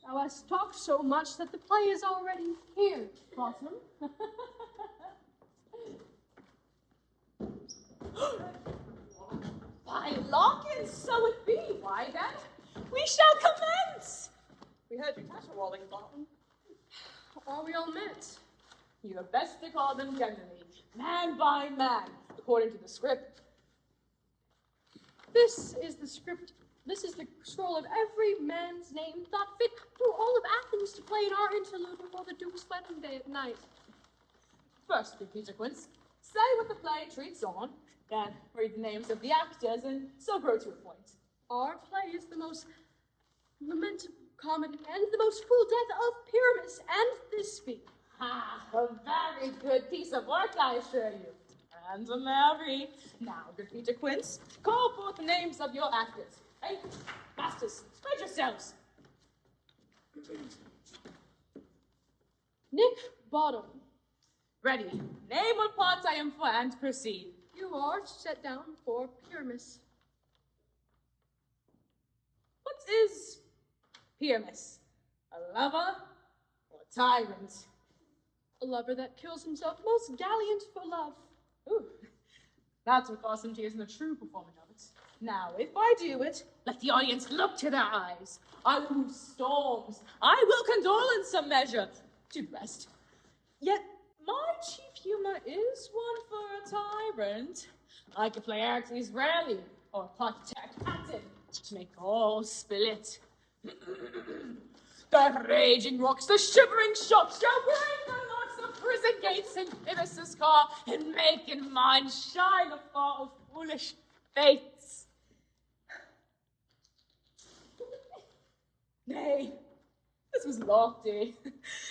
Thou hast talked so much that the play is already here, Blossom. By Larkin, so it be. Why then, we shall commence. We heard you caterwauling, Barton. Are we all met? You had best to call them generally, man by man, according to the script. This is the script. This is the scroll of every man's name thought fit through all of Athens to play in our interlude before the Duke's wedding day at night. First, good Peter Quince, say what the play treats on, then read the names of the actors, and so grow to a point. Our play is the most lamentable comedy and the most cruel death of Pyramus and Thisbe. Ah, a very good piece of work, I assure you. And a merry. Now, good Peter Quince, call forth the names of your actors. Hey, masters, spread yourselves. Nick Bottom, Ready. Name what parts I am for and proceed. you are set down for Pyramus. What is Pyramus? A lover or a tyrant? A lover that kills himself, most gallant for love. Ooh, that's what Blossom is in the true performing of it. Now, if I do it, let the audience look to their eyes. I will move storms. I will condole in some measure. Do the rest. Yet, my chief humor is one for a tyrant. I could play Heracles rarely, or plot attack captain, to make all split. The raging rocks, the shivering shocks, shall break the locks of prison gates in Pybus' car, and make in mine shine afar of foolish fates. Nay, this was lofty.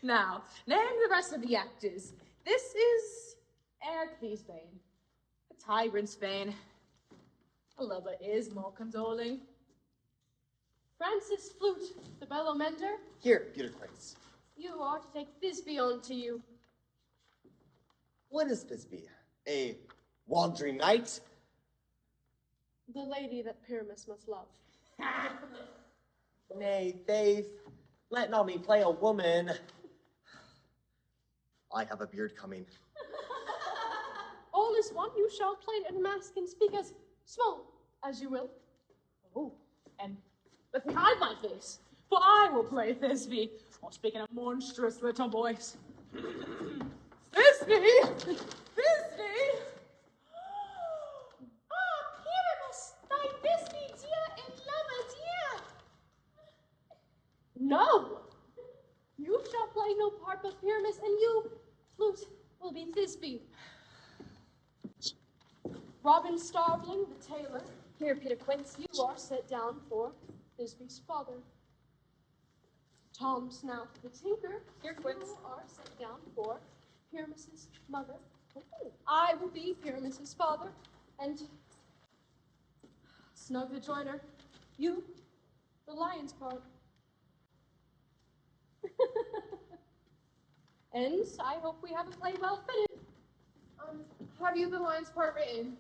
Now, name the rest of the actors. This is Heracles' vein, a tyrant's vein. A lover is more consoling. Francis Flute, the bellow mender, Here, Peter Quince. you are to take Thisbe on to you. What is Thisbe? A wandering knight? The lady that Pyramus must love. Nay, faith, let not me play a woman. I have a beard coming. All is one, you shall play it in mask and speak as small as you will. Oh, and let me hide my face, for I will play Thisbe, or speak in a monstrous little voice. Thisbe! Thisbe! Ah, Pyramus, thy Thisbe dear and lover dear. No! You shall play no part but Pyramus, and you, Flute, will be Thisbe. Robin Starveling, the tailor, here, Peter Quince, you are set down for Thisbe's father. Tom Snout, the tinker, Here, Quince. you are set down for Pyramus's mother. I will be Pyramus's father, and Snug the joiner, you, the lion's part. And I hope we have a play well fitted. Have you the lion's part written?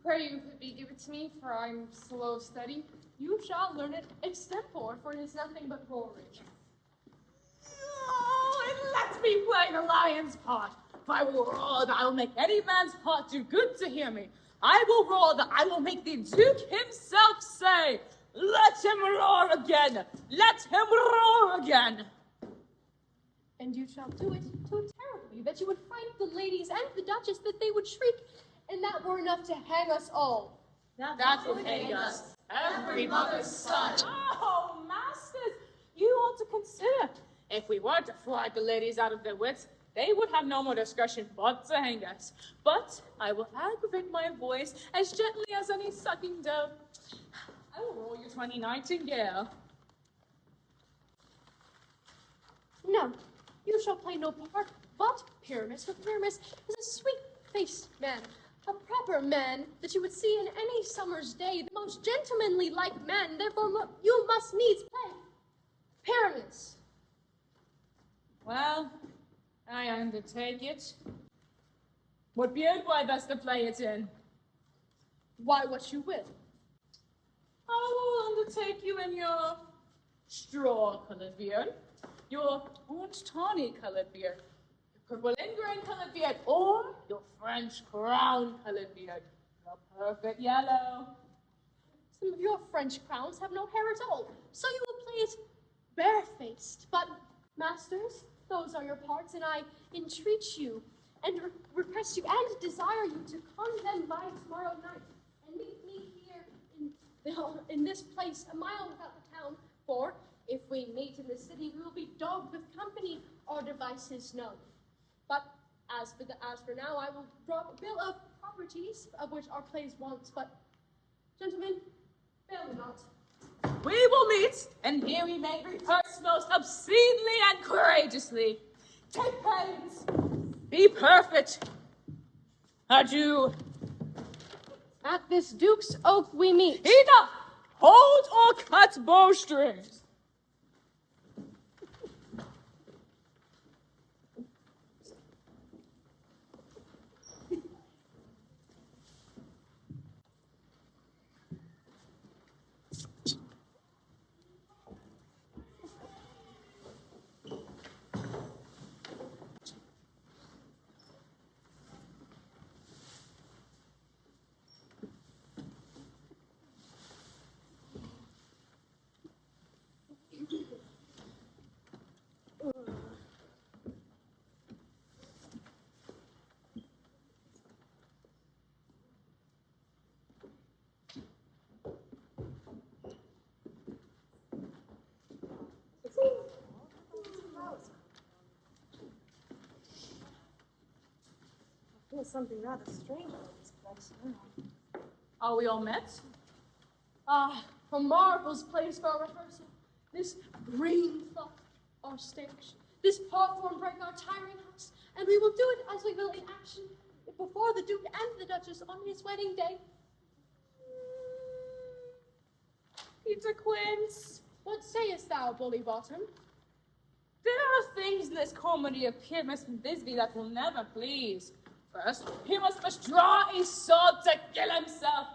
Pray you could be give it to me, for I'm slow of study. You shall learn it extempore, for it is nothing but glory. Oh, and let me play the lion's part. If I will roar that I will make any man's heart do good to hear me. I will roar that I will make the Duke himself say, let him roar again. Let him roar again. And you shall do it so terribly that you would frighten the ladies and the Duchess that they would shriek, and that were enough to hang us all. That would hang us. Every mother's son. Oh, masters, you ought to consider. If we were to fright the ladies out of their wits, they would have no more discretion but to hang us. But I will aggravate my voice as gently as any sucking dove. I will roll you 20 nightingale. No, you shall play no part but Pyramus, for Pyramus is a sweet-faced man, a proper man that you would see in any summer's day, the most gentlemanly-like man, therefore you must needs play Pyramus. Well, I undertake it. What beard will I best to play it in? Why, what you will. I will undertake you in your straw-colored beard, your orange tawny-colored beard, your purple ingrain-colored beard, or your French crown-colored beard, the perfect yellow. Some of your French crowns have no hair at all, so you will play it barefaced. But, masters, those are your parts, and I entreat you, and request you, and desire you to come then by tomorrow night, and meet me here in this place, a mile without the town, for if we meet in the city, we will be dogged with company, our devices known. But as for now, I will drop a bill of properties, of which our place wants, but, gentlemen, fail not. We will meet, and here we may rehearse most obscenely and courageously. Take pains. Be perfect. Adieu. At this Duke's Oak we meet. Enough! Hold or cut bowstrings. There's something rather strange about this place. Are we all met? Ah, a marvelous place for a rehearsal. This green cloth, our stage. This hawthorn break, our tiring house. And we will do it as we will in action before the Duke and the Duchess on his wedding day. Peter Quince. What sayest thou, Bully Bottom? There are things in this comedy of Pyramus and Thisbe that will never please. First, Pyramus must draw a sword to kill himself,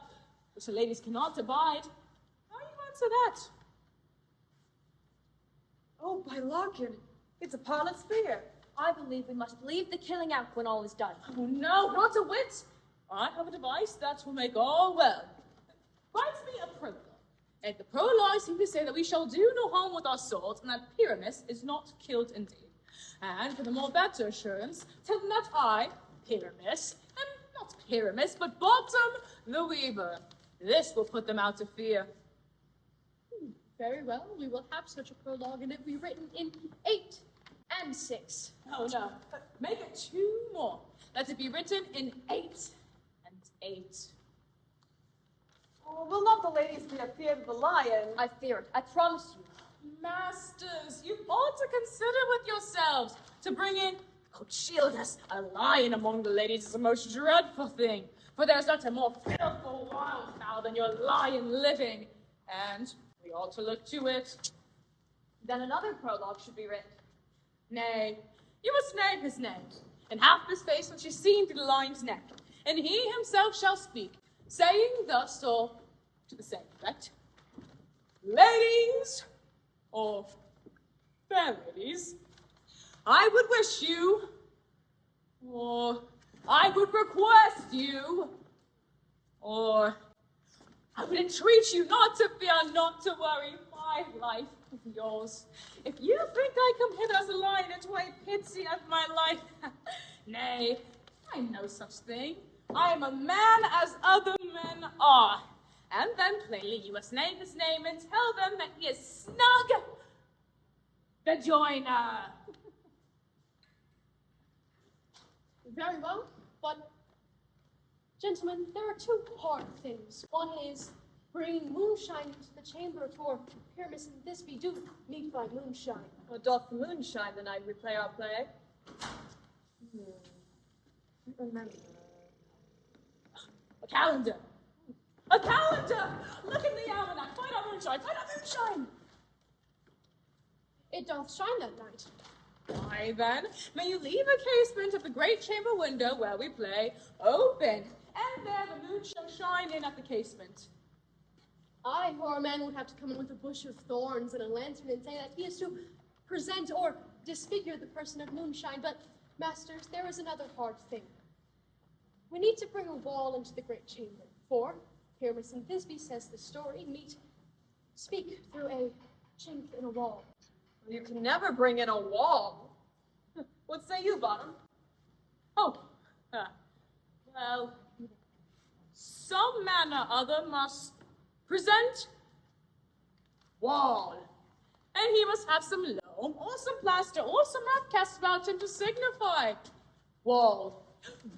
which the ladies cannot abide. How do you answer that? Oh, by Larkin, it's upon its fear. I believe we must leave the killing out when all is done. Oh no, not a whit. I have a device that will make all well. Write me a prologue. And the prologue seems to say that we shall do no harm with our swords, and that Pyramus is not killed indeed. And for the more better assurance, tell them that I, Pyramus, am not Pyramus, but Bottom the Weaver. This will put them out of fear. Very well, we will have such a prologue, and it will be written in 8 and 6. Oh no, make it 2 more. Let it be written in 8 and 8. Oh, will not the ladies be afeard of the lion? I fear it, I promise you. Masters, you ought to consider with yourselves to bring in, oh, shield us, a lion among the ladies is a most dreadful thing, for there is not a more pitiful wildfowl than your lion living, and we ought to look to it. Then another prologue should be written. Nay, you must name his name, and half his face when she's seen through the lion's neck, and he himself shall speak, saying thus, or to the same effect, ladies, or fair ladies, I would wish you, or I would request you, or I would entreat you not to fear, not to worry my life with yours. If you think I come hither as a lion to take pity of my life, nay, I am no such thing. I am a man as other men are. And then plainly you must name his name and tell them that he is Snug the Joiner. Very well, but, gentlemen, there are 2 hard things. One is bringing moonshine into the chamber, for Pyramus and Thisbe do meet by moonshine. Or doth the moon shine the night we play our play? Remember. A calendar. A calendar! Look in the almanac. Find out moonshine. Find out moonshine. It doth shine that night. Why then, may you leave a casement of the great chamber window where we play open, and there the moon shall shine in at the casement. I, or a man would have to come in with a bush of thorns and a lantern and say that he is to present or disfigure the person of Moonshine. But, masters, there is another hard thing. We need to bring a wall into the great chamber, for Pyramus and Thisbe, says the story, speak through a chink in a wall. You can never bring in a wall. What say you, Bottom? Oh, well, some man or other must present wall. And he must have some loam, or some plaster, or some earth cast about him to signify wall.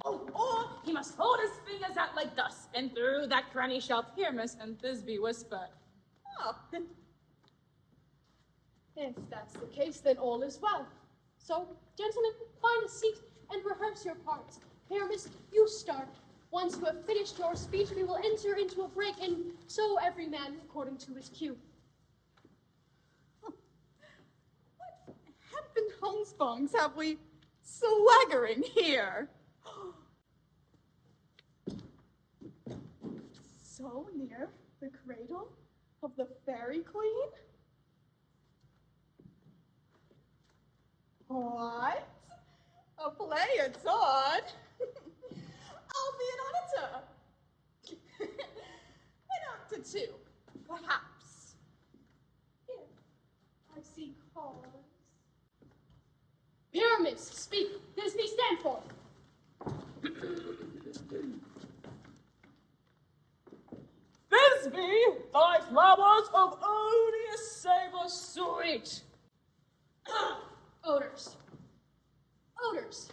Oh, or he must hold his fingers out like thus, and through that granny shall Pyramus and Thisbe whisper, oh. If that's the case, then all is well. So, gentlemen, find a seat and rehearse your parts. Pyramus, you start. Once you have finished your speech, we will enter into a break, and so every man according to his cue. What hempen homespungs have we swaggering here? So near the cradle of the fairy queen? What? A play it's on? I'll be an auditor. An act or two, perhaps. Here, I see cause. Pyramus, speak. Thisbe, stand forth. Thisbe, thy flowers of odious savor sweet. Odors. Odors.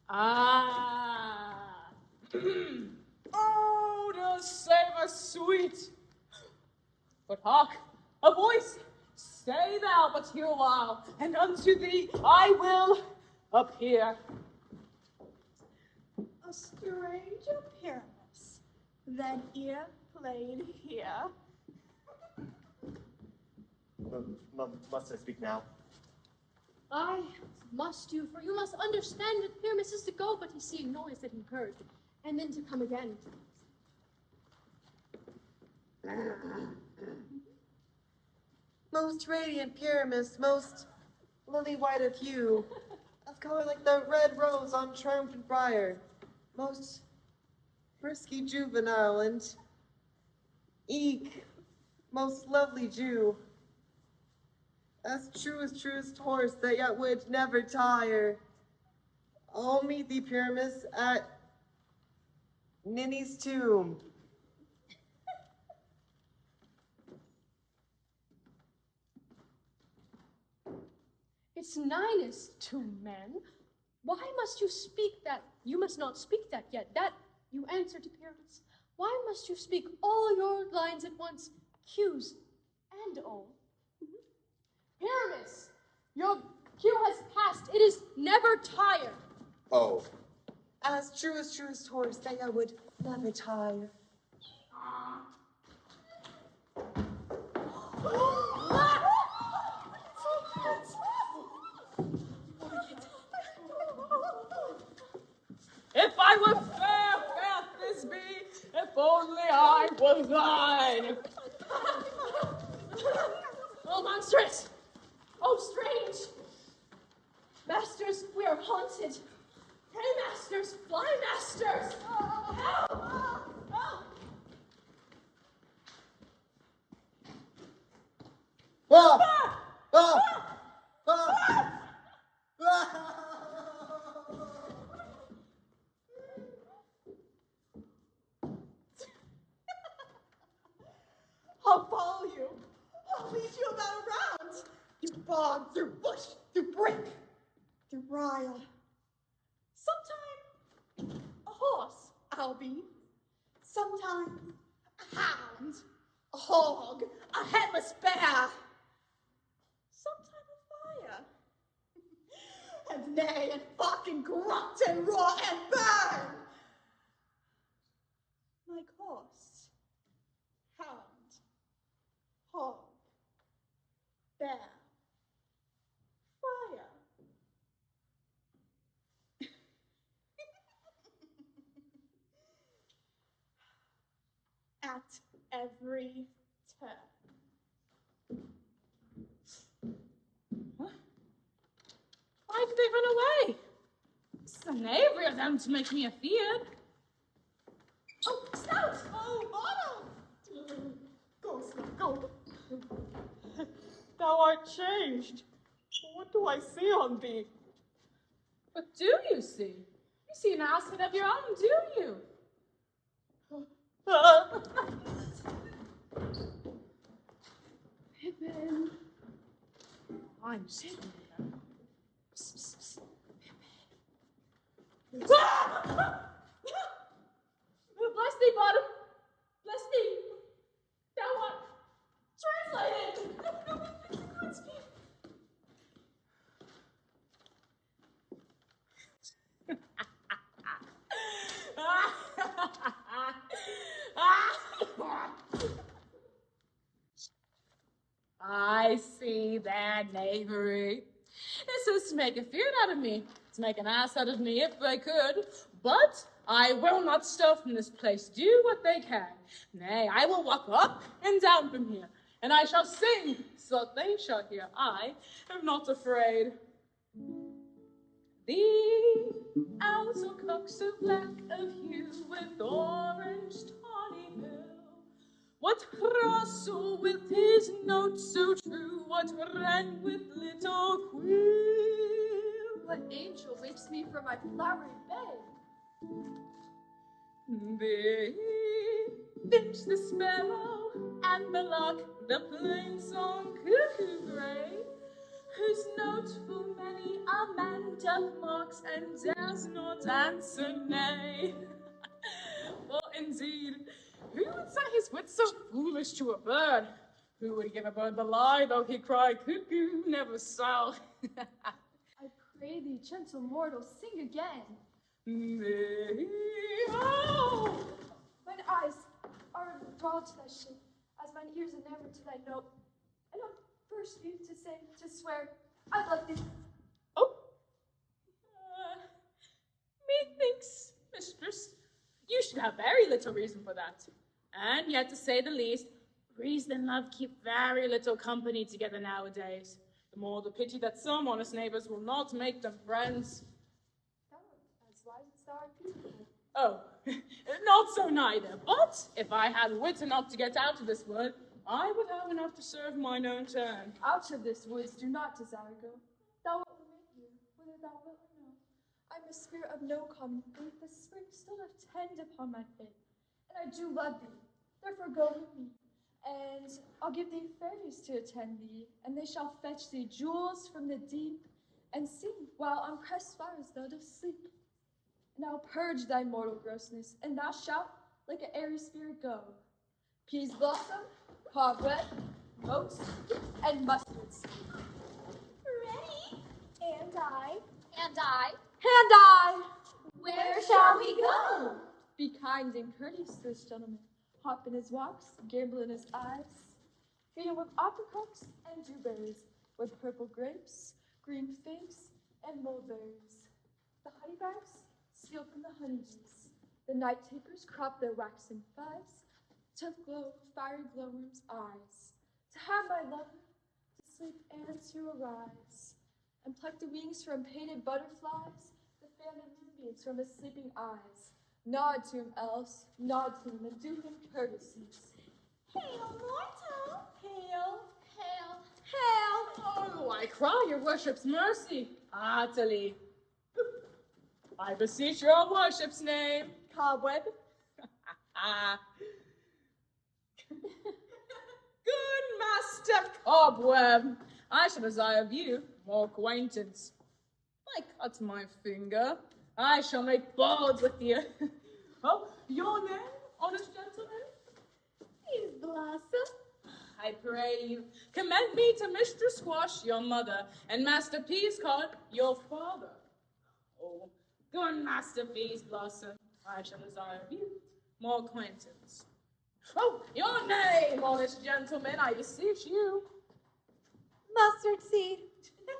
Ah. Odors savor sweet. But hark, a voice. Stay thou but here a while, and unto thee I will appear. A strange appearance, then ear played here. Must I speak now? Aye, must you, for you must understand that Pyramus is to go, but he's seeing noise that he heard, and then to come again. Most radiant Pyramus, most lily white of hue, of color like the red rose on triumphant briar, most frisky juvenile, and eke, most lovely Jew, as truest horse that yet would never tire. I'll meet thee, Pyramus, at Ninny's tomb. It's Ninus, two men. Why must you speak that? You must not speak that yet. That you answer to Pyramus. Why must you speak all your lines at once, cues and all? Pyramus, your cue has passed. It is never tire. Oh. As truest horse that I would never tire. If I were fair Thisbe, if only I were thine. Oh, monstrous! Oh, strange! Masters, we are haunted. Pray, masters, fly, masters! Help! Help! Ah! Ah! Ah! Ah! I'll follow you. I'll lead you about around. Through bog, through bush, through brick, through briar. Sometime a horse I'll be. Sometime a hound, a hog, a headless bear. Sometime a fire. And neigh and fuck and grunt and roar and burn. Like horse, hound, hog, bear, fire. At every turn. Why did they run away? It's unneighbourly of them to make me afeard. Oh, Snout! Oh, Bottom! Go, Snout, go. Thou art changed. What do I see on thee? What do you see? You see an aspect of your own, do you? Pippin. I'm sitting there. Bless thee, Bottom. Bless thee. Thou art translated. I see their knavery. This is to make a fear out of me, to make an ass out of me if they could. But I will not stir from this place, do what they can. Nay, I will walk up and down from here, and I shall sing, so that they shall hear I am not afraid. The owls are cocks so black of hue with orange tawny bill. What rustle with his notes so true? What rang with little quill? What angel wakes me from my flowery bed? The finch, the sparrow, and the lark, the plain song cuckoo gray, whose note full many a man doth marks and dares not answer nay. For indeed, who would say his wit so foolish to a bird? Who would give a bird the lie, though he cry cuckoo never so? I pray thee, gentle mortal, sing again. Oh! Mine eyes are enthralled to thy shape, as mine ears enamored to thy note. And on first view to say, to swear, I love thee. Oh! Methinks, mistress, you should have very little reason for that. And yet, to say the least, reason and love keep very little company together nowadays. The more the pity that some honest neighbors will not make them friends. Thou art as wise as thou art beautiful. Oh, not so neither. But if I had wit enough to get out of this wood, I would have enough to serve mine own turn. Out of this woods do not desire go. Thou wilt remain here, whether thou wilt or no. I'm a spirit of no common fate. The spring still doth tend upon my fate. And I do love thee, therefore go with me. And I'll give thee fairies to attend thee, and they shall fetch thee jewels from the deep, and sing while on crest flowers thou dost sleep. And I'll purge thy mortal grossness, and thou shalt, like an airy spirit, go. Peas blossom, cobweb, oats, and mustard seed. Ready? And I. And I. And I! Where shall we go? Be kind and courteous to this gentleman. Hop in his walks, gambol in his eyes. Feed him with apricots and dewberries, with purple grapes, green figs, and mulberries. The honeybags steal from the honeybees. The night takers crop their waxen fuzz to glow fiery glowworms' eyes. To have my lover, to sleep and to arise, and pluck the wings from painted butterflies, the fan of moonbeams from his sleeping eyes. Nod to him, else, nod to him, and do him courtesies. Hail, mortal! Hail! Hail. Hail! Oh, I cry your worship's mercy, heartily. I beseech your worship's name. Cobweb! Good master Cobweb, I shall desire of you more acquaintance. I cut my finger, I shall make balls with you. Oh, your name, honest gentleman? Peas blossom! I pray you, commend me to Mistress Squash, your mother, and Master Peascod, your father. Oh, good Master Peas Blossom, I shall desire of you more acquaintance. Oh, your name, honest gentleman, I beseech you. Mustard seed! Good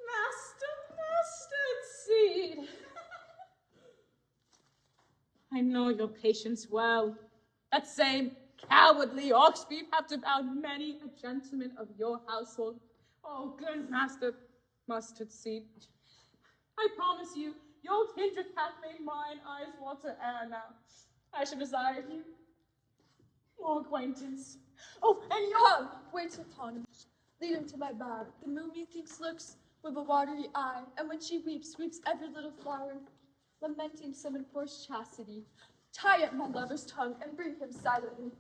Master Mustard Seed. I know your patience well. That same cowardly oxbeef have devoured many a gentleman of your household. Oh, good master mustard seed. I promise you, your kindred hath made mine eyes water ere now. I should desire you more acquaintance. Oh, and your Come, wait upon him. Lead him to my bower. The moon methinks looks with a watery eye, and when she weeps, weeps every little flower, lamenting some enforced chastity. Tie up my lover's tongue and bring him silently.